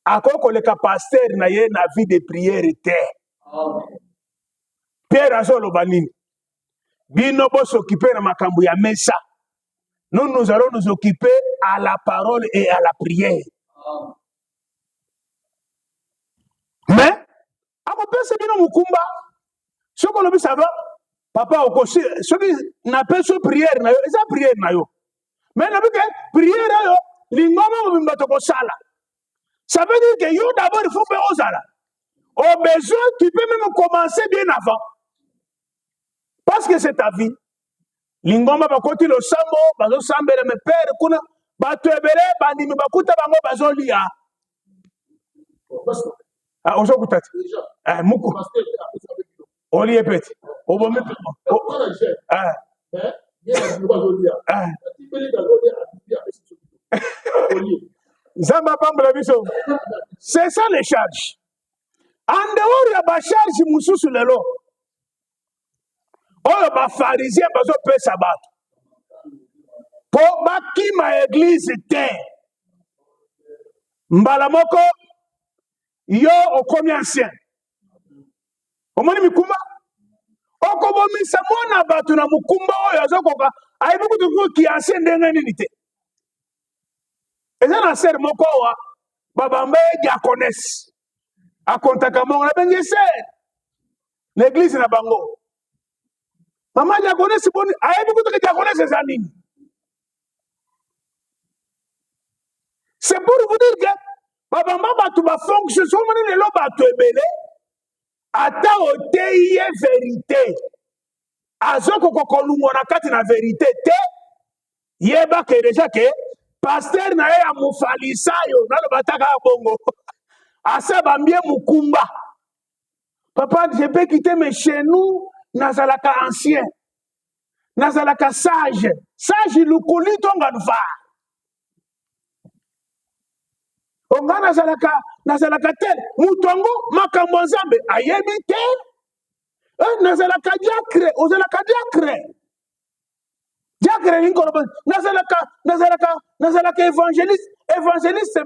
à quoi le pasteur n'a eu na vie de prière était. Pierre Azolo Banini. Bino bo s'occuper de makambu ya mesa. Nous allons nous occuper à la parole et à la prière. Mais, à peu près, c'est bien mukumba. Ce qu'on a vu, ça va. Papa, ce qui n'a pas de prière, c'est la prière. Mais, la prière, ça veut dire que yo d'abord, il faut faire aux ala. Au besoin, tu peux même commencer bien avant. Parce que c'est ta vie. Lingomba bakoti lo sambo bazo sambela me père kuna batu ebele bandimi bakuta bango bazo lia ozo kutata muko oli epeti obomi Zamba pambola biso. C'est ça les charges. En dehors ya ba charge mususu lelo oyo ba pharisien bazo pesa bato po bakima église te mbala moko yo okomi ancien omoni mikumba okobomisa mwana bato na mukumba oyo azokoka ayebi kutu ki ase ndenge nini te eza na ser moko wa babamba ye diaconesse akontaka mongo na bengi ser l'église na bango mama diaconesse boni ayebi kutu ki diaconesse eza nini. C'est pour vous dire que babamba bato bafonction somoni lelo bato ebele ata otei ye vérité azokoko kolungwa na kati na vérité te yebake deja ke pasteur na ye ya mofalisayo naloba taka ya bongo asa bambie mukumba papa je peux quitter mais chez nous nazalaka ancien nazalaka sage lukuli tonga nva onga nazalaka te mutu yango makambo ya nzambe ayebi te nazalaka diacre ozalaka diacre ninkoloba nazalaka évangéliste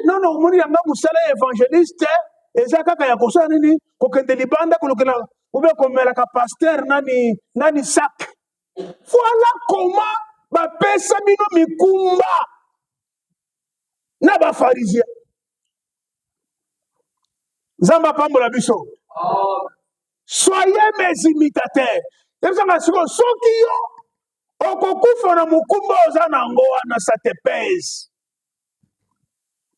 non omoni yanga mosala ya évangéliste eza kaka ya kosala nini kokende libanda kolokela ube komelaka pasteur nani sak voilà comment bapesa bino mikumba na bafarisien nzambe apambola biso soyez mes imitateurs ebisanga siko soki yo okokufa na mukumba oza nango wana ça te pèse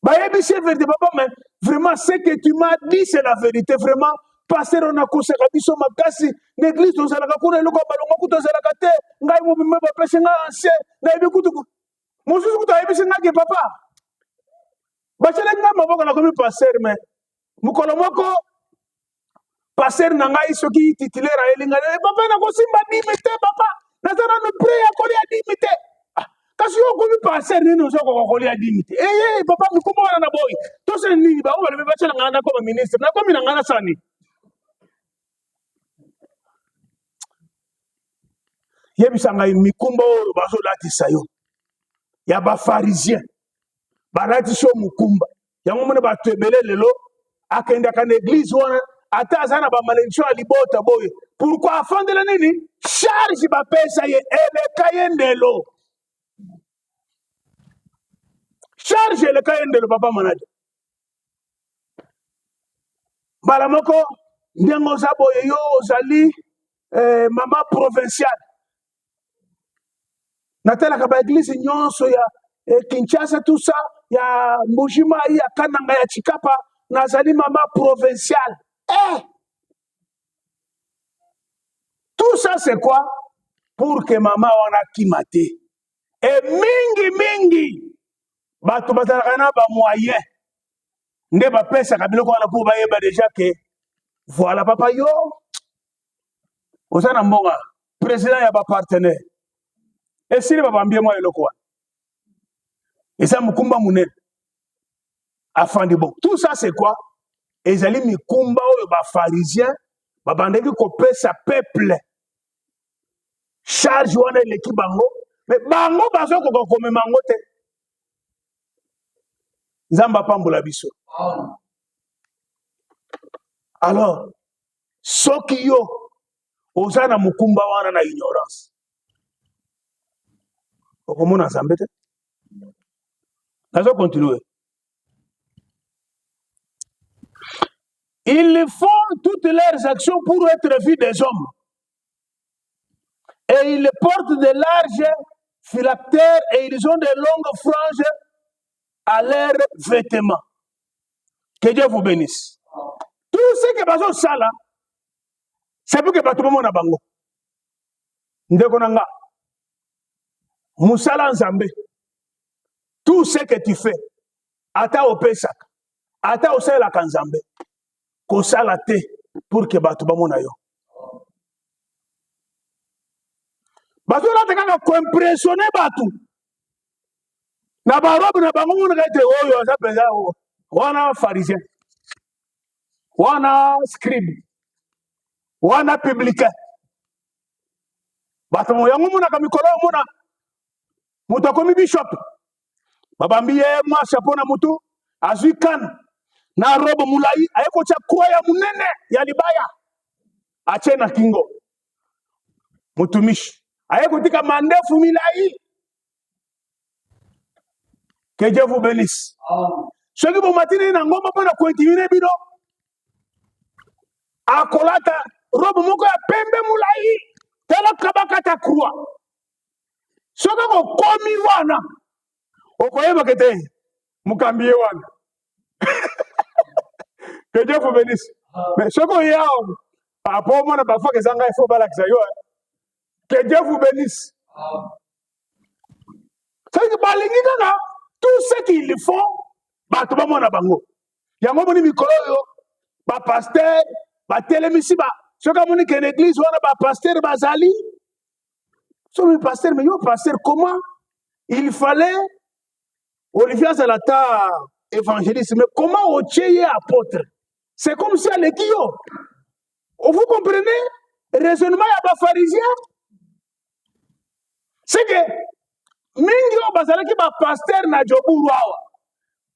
bayebisi vérité papa mais vraiment ce que tu m'as dit c'est la vérité vraiment pasteur on a koseka biso makasi l'église tozalaka kuna eloko ya balongo kutu ozalaka te ngai mobima bapesi ngai ancien nayebi kutu mosusu kutu ayebisi ngaki papa bacelaki ngai maboko nakomi pasteur mais mokolo moko pasteur na ngai soki titulaire ayelinga papa nakosimba dime te papa naza nanu pre ya kolia dime te kasi yo okomi pasteur nini ozokoka kolia dime te papa mikumba wana na boyi tosele nini bango balobi bacela ngai nakoma ministre nakomi na ngai nasala nini yebisa ngai mikumba oyo bazolatisa yo ya bafarisien balatisi yo mukumba yango mona bato ebele lelo akendaka na église wana ata aza na bamalédiction ya libota boye pourkui afandela nini charge bapesa ye eleka ye ndelo charge eleka ye ndelo papa manadi mbala moko ndenge oza boye yo ozali mama provinciale natalaka baeglise nyonso ya Kinshasa tout ça ya Mbujima ya Kananga ya Chikapa nazali mama provinciale tout ça c'est quoi pour que mama wana kimate et mingi bato bazalaka na ba moyen nde bapesaka biloko wana pour bayeba déjà que voilà papa yo oza na mbonga président ya bapartenaire esili babambie mwa eloko wana eza mukumba munene afandi bon tout ça c'est quoi ezali mikumba oyo bafarisien babandeki kopesa peuple charge wana eleki bango mais bango bazokoka komema yango te nzambe apambola biso alors soki yo oza na mukumba wana na ignorance okomona nzambe te nazo continuer. Ils font toutes leurs actions pour être vus des hommes. Et ils portent de larges phylactères et ils ont de longues franges à leurs vêtements. Que Dieu vous bénisse. Tout ce que bazo sala, c'est pour que bato bomona bango. Ndeko nanga. Musala nzambe. Tout ce que tu fais, ata opesak, ata osala kanzambe. Kosala te pour que bato bamona yo. Bato la te kaka ko impressionner bato. Na barobe na bango mona ka te oyo aza peza wana pharisien. Wana scribe. Wana publicain. Bato mo yango mona ka mikolo mona. Muto komi bishop. Babambi ye mwa chapeau na mutu azui kan na robe mulai ayeko cha croix ya munene ya libaya atie na kingo mutumishi aye kutika mandefu milai. Que Dieu vous bénisse. Ceux qui vont matiner na ngoma pour continuer bino akolata robe moko ya pembe mulai tela kabaka ta croix. Soka ko komi wana okoyeba kete mukambie wana. Que Dieu vous bénisse. Mais soko yao apo mona ba fois que zanga il faut bala kisayo. Que Dieu vous bénisse. C'est que balingi kaka tout ce qu'ils font bato ba mona bango. Yango moni mikolo yo ba pasteur ba telemisi ba soka moni que l'église wana ba pasteur bazali. So le pasteur mais yo pasteur comment il fallait Olivier Zalata évangéliste mais comment au tcheye apôtre. C'est comme si à l'équio. Vous comprenez le raisonnement ya ba pharisien? C'est que mingi o bazalaki ba pasteur na jobu rawa.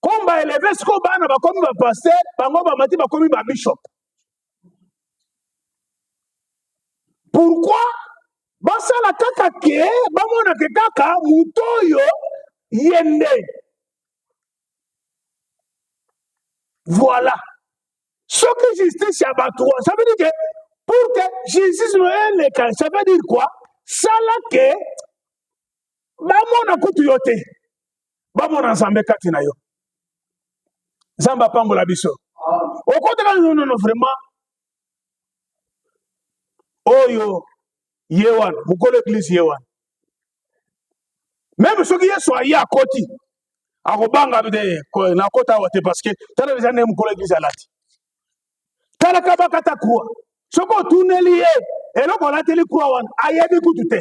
Comme ba élevé sko bana ba komi ba pasteur, bango ba mati ba komi ba bishop. Pourquoi? Basala kaka ke, bamona ke kaka mutoyo yende. Voilà. Ce que justice ya batwa, ça veut dire que pour que justice le cas, ça veut dire quoi? Sala ke bamona kutu yote. Bamona nzambe kati na yo. Zamba pambola biso. Au contraire, non, vraiment. Oyo, yewan, mukolo église yewan. Même ceux qui sont à côté, à Robanga, na kota wate parce que t'as déjà né mukolo église à lati. T'as la kabakata croix. Ce qu'on tourne lié, et là qu'on a télé croix wan, ayebi kutute.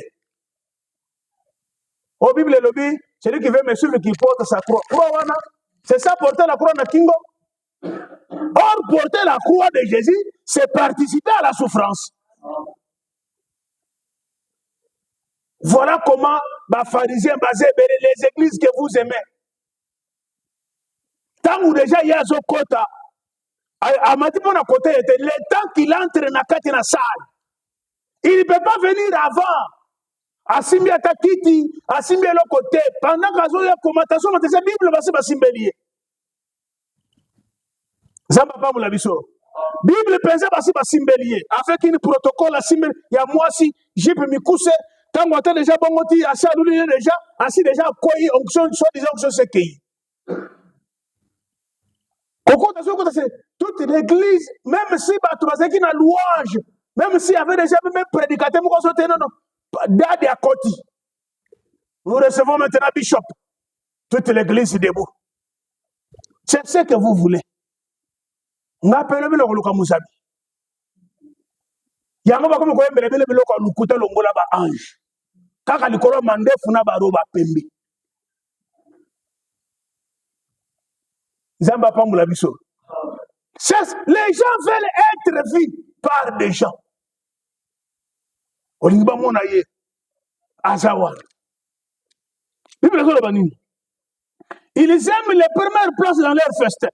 Au Bible lobby, celui qui veut me suivre qui porte sa croix. Croix wana, c'est ça porter la croix na kingo. Or, porter la croix de Jésus, c'est participer à la souffrance. Voilà comment les pharisiens basés les églises que vous aimez. Tant où déjà il y a ce quota, à Matipona côté, le temps qu'il entre dans la salle, il ne peut pas venir avant. Asimbi atakiti, asimbi le côté. Pendant qu'il y a commentation, la Bible va se simbelier. Zamba pas la biso. Bible pensait passer par simbelier. Avec une protocole à simbelier. Il y a moi si j'ai pu me coucher. Quand on a déjà bon moti, assez adoué déjà, ainsi déjà quoi onction, soit disant que c'est qui. Toute l'église, même si tu as une louange, même s'il y avait déjà même prédicateur, d'ade à côté. Nous recevons maintenant Bishop. Toute l'église est debout. C'est ce que vous voulez. On appelle le Luka Mousabi. Il y a un moment où on a un ange. Kaka likolo mande funa baroba pembe. Zamba pambola biso. Les gens veulent être vus par des gens. Olingiba mona ye azawa. Bible ko banini. Ils aiment les premières places dans leur festin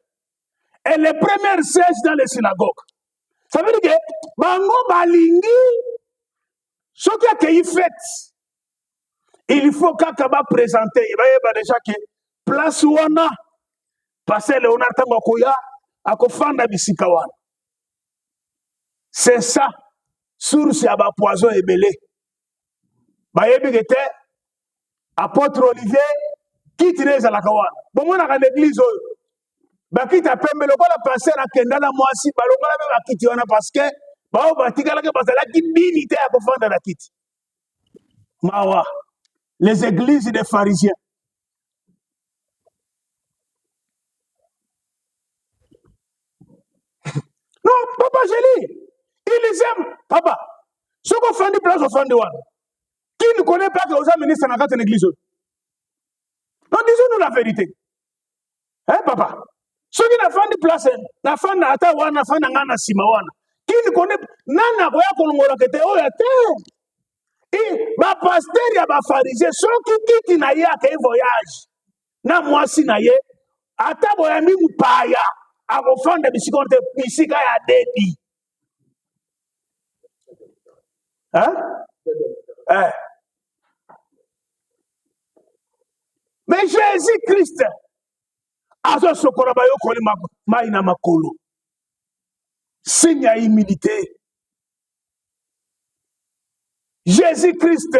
et les premières sièges dans les synagogues. Ça veut dire que bango balingi ce qui a accueilli fête. Il faut qu'Akaba présenter. Il va y avoir déjà que place où on a passé Léonard Tangokoya à Kofanda Bissikawan. C'est ça. Source à poison et belé. Bayebi était apôtre Olivier qui tirait à la Kawan. Bon, on a l'église. Bakit a pembe le la passer à Kendala Moisi, Balonga la Kiti, on a parce que Bao Batigala Basala qui milité à Kofanda la Kiti. Mawa. Les églises des pharisiens. Non, papa, je lis. Ils les aiment. Papa, ce qu'on fait de place au fond de one. Qui ne connaît pas que aux ministres dans la église? Non, disons-nous la vérité. Hein, papa? Ceux qui n'ont pas de place, n'a pas de Atawana, n'a pas de Simawana. Qui ne connaît pas, n'a pas de et ma pasteur ya ba pharisien ceux qui quittent na ya ke voyage na moi si na ye ata boya mi mpaya akofanda bisika ya dedi Hein? Mais Jésus-Christ, azo sokora bayo koli maina makolo. Signe à humilité. Jésus-Christ,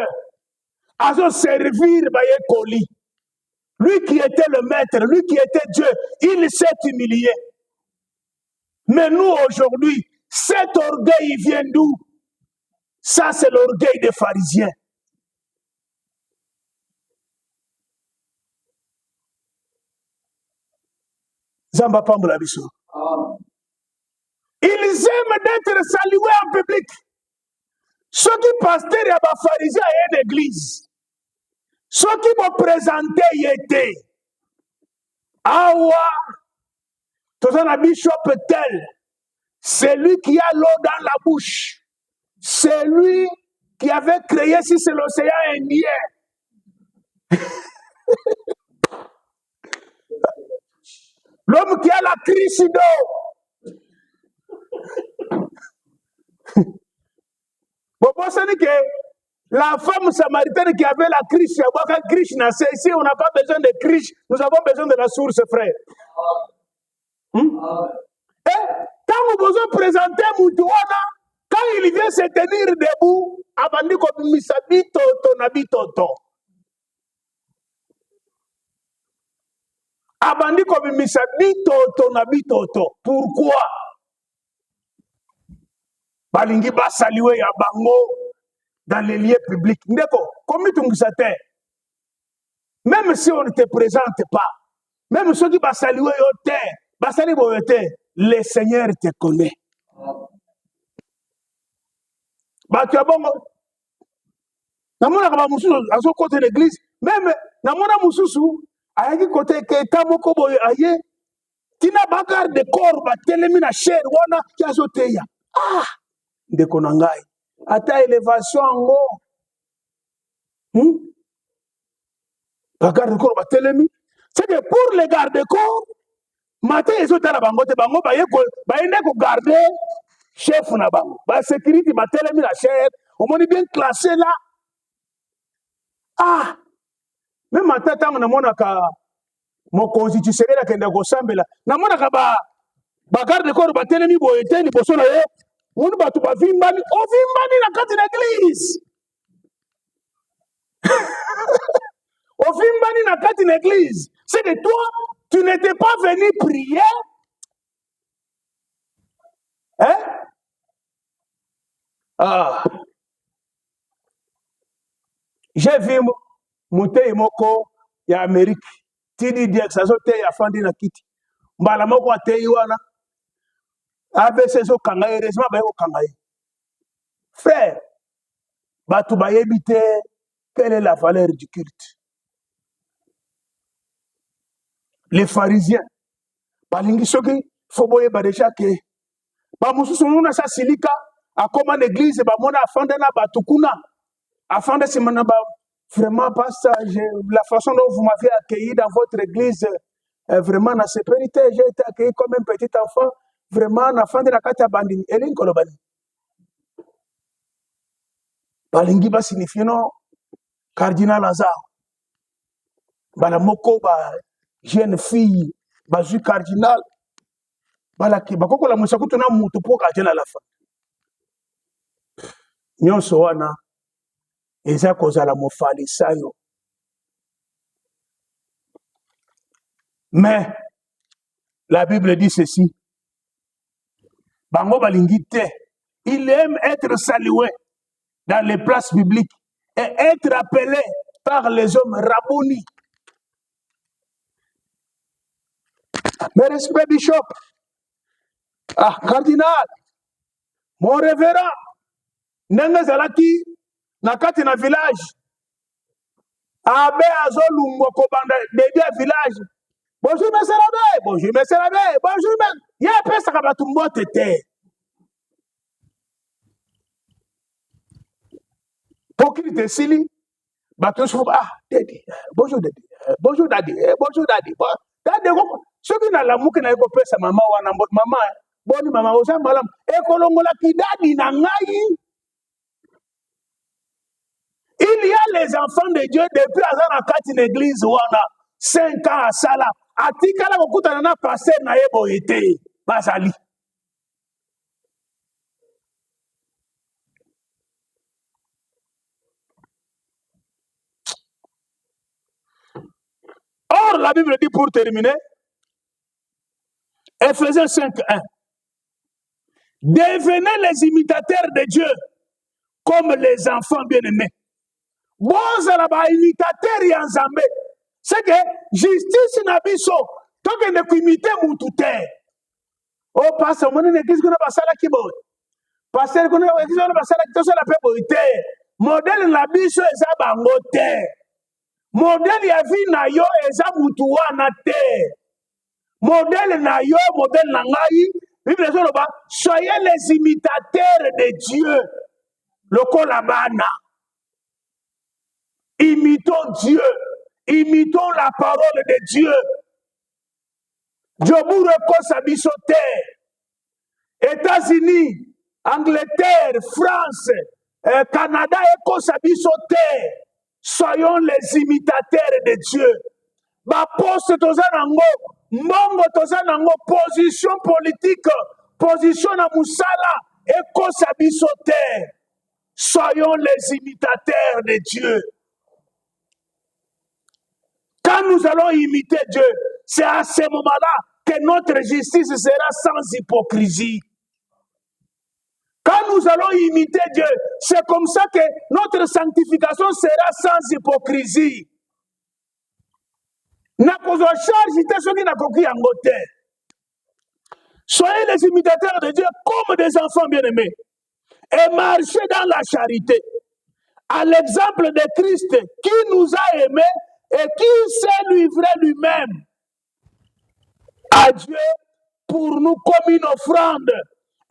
azo servir baye koli. Lui qui était le maître, lui qui était Dieu, il s'est humilié. Mais nous aujourd'hui, cet orgueil vient d'où? Ça, c'est l'orgueil des pharisiens. Zamba Pambola Biso. Ils aiment d'être salués en public. Ceux qui pasteurs et pharisiens à une église, ceux qui m'ont présenté y étaient. Awa, tout un bishop tel, c'est lui qui a l'eau dans la bouche. C'est lui qui avait créé, si c'est l'océan Indien. L'homme qui a la crise d'eau. Bon, c'est que la femme samaritaine qui avait la crise, ici on n'a pas besoin de crise, nous avons besoin de la source, frère. Et quand vous besoin présenter Moutouana, quand il vient se tenir debout, abandi comme misabito, tonabito. Abandi comme misabito, tonabito. Pourquoi? Balingi ba saluer ya bango dans les lieux publics. Ndeko, comme tu me même si on ne te présente pas, même ceux qui va saluer au terre, va saluer au terre, le Seigneur te connaît. Bah tu as bon. Namona kaba mususu aso côté l'église, même namona mususu ayaki côté ke tamoko boye aye tina bagar de corps ba telemi na chair wana kiazo teya. Ah, ndeko na ngai. Ata élévation ngo. Bagarde corps ba telemi. C'est que pour les gardes-corps, matin ils ont dans la bangote bango ba yende ko garder chef na bango. Ba sécurité ba telemi la chair, au moins bien classé là. Ah, même matin tant na mona ka mon constitutionnel a kende ko sambela. Na mona ka ba garde-corps ba telemi boye teni boso na ye. On ba tu ba vimbani, o vimbani na kati na église. Au vimbani na kati na église. C'est que toi, tu n'étais pas venu prier. Hein? Ah. J'ai vu Moutei Moko ya Amérique. Tidi Diaxazo te ya fandi na kiti. Mbala moko atei wana. ABC zo kangaye, resma ba yo kangaye. Frère, batu ba yebite, quelle est la valeur du culte? Les pharisiens, balingi soki foboye ba déjà ke ba mususu muna sa silika akoma l'église ba mona afanda na batukuna afanda simana ba vraiment pasteur la façon dont vous m'avez accueilli dans votre église vraiment na sécurité j'ai été accueilli comme un petit enfant vraiment na afanda na kati bandi elin kolobani balingi ba signifie no cardinal Lazare bala moko ba jeune fille bazui cardinal balaki bakokola musakutu na mutu po kajela la fa nyonso wana eza kozala mofalisayo mais la Bible dit ceci bango balingi te il aime être salué dans les places publiques et être appelé par les hommes rabouni. Mes respects bishop, ah cardinal, mon révérend, ndenge zalaki na kati na village, abe azolumbo kobanda début village. Bonjour monsieur l'abbé, bonjour monsieur l'abbé, bonjour monsieur. Ya pesa ka batu mbote te. Pour qu'il te sili, batu so ah daddy, bonjour daddy, bonjour daddy, bonjour daddy. Daddy ceux qui na lamuki na eko pesa mama wana mama boni mama oza malam ekolongola ki daddy na ngai. Il y a les enfants de Dieu depuis azana kati na église wana 5 ans à sala atikala kokutana na pasteur na yebo ete bazali. Or la Bible dit pour terminer Ephésiens 5:1 devenez les imitateurs de Dieu comme les enfants bien-aimés. Bozala ba imitateur ya Nzambe. C'est que justice na biso toke ne kuimite mutu te. Oh pasteur moni ne kisi kuna basala kiboy. Pasteur kuna kisi kuna basala kitoso la pebo te. Modèle na biso eza bango te. Modèle ya vie na yo eza mutu wana te. Modèle na yo, modèle na ngai, Bible dit soyez les imitateurs de Dieu. Le kolabana. Imitons Dieu. Imitons la parole de Dieu. Djoboure Kosabisote. États-Unis, Angleterre, France, Canada et Kosabisote. Soyons les imitateurs de Dieu. Ba poste tozanango, mbongo tozanango, position politique, position na musala, et Kosabisote. Soyons les imitateurs de Dieu. Quand nous allons imiter Dieu, c'est à ce moment-là que notre justice sera sans hypocrisie. Quand nous allons imiter Dieu, c'est comme ça que notre sanctification sera sans hypocrisie. Soyez les imitateurs de Dieu comme des enfants bien-aimés et marchez dans la charité. À l'exemple de Christ qui nous a aimés et qui s'est livré lui-même à Dieu pour nous comme une offrande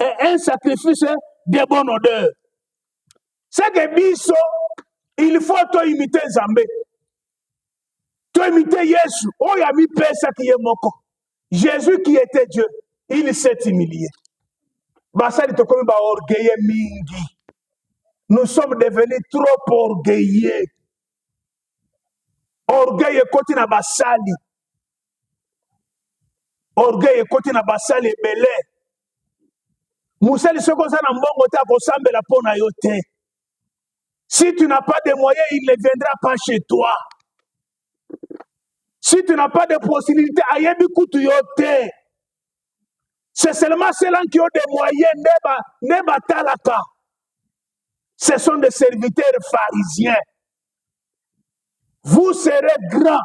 et un sacrifice de bonne odeur. C'est que biso, il faut imiter Zambé. Tu imiter Jésus. Oh, il y a mis pesa qui est moko. Jésus qui était Dieu, il s'est humilié. Basali to comme ba orgueilleux mingi. Nous sommes devenus trop orgueilleux. Orgueil koti na basali. Orgueil koti na basali belé. Musali soko sana mbongo ta ko sambela pona yo te. Si tu n'as pas de moyens, il ne viendra pas chez toi. Si tu n'as pas de possibilité, ayebi kutu yo te. C'est seulement ceux-là qui ont des moyens, neba talaka. Ce sont des serviteurs pharisiens. Vous serez grands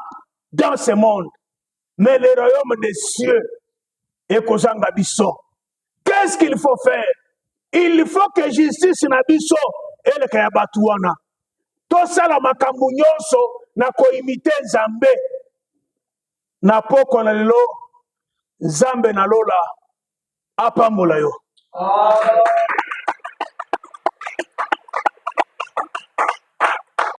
dans ce monde, mais le royaume des cieux est kozanga biso. Qu'est-ce qu'il faut faire? Il faut que justice na biso ele kaya batuana. To sala makambu nyonso na ko imiter Nzambe. Na poko na lelo Nzambe na lola apambola yo.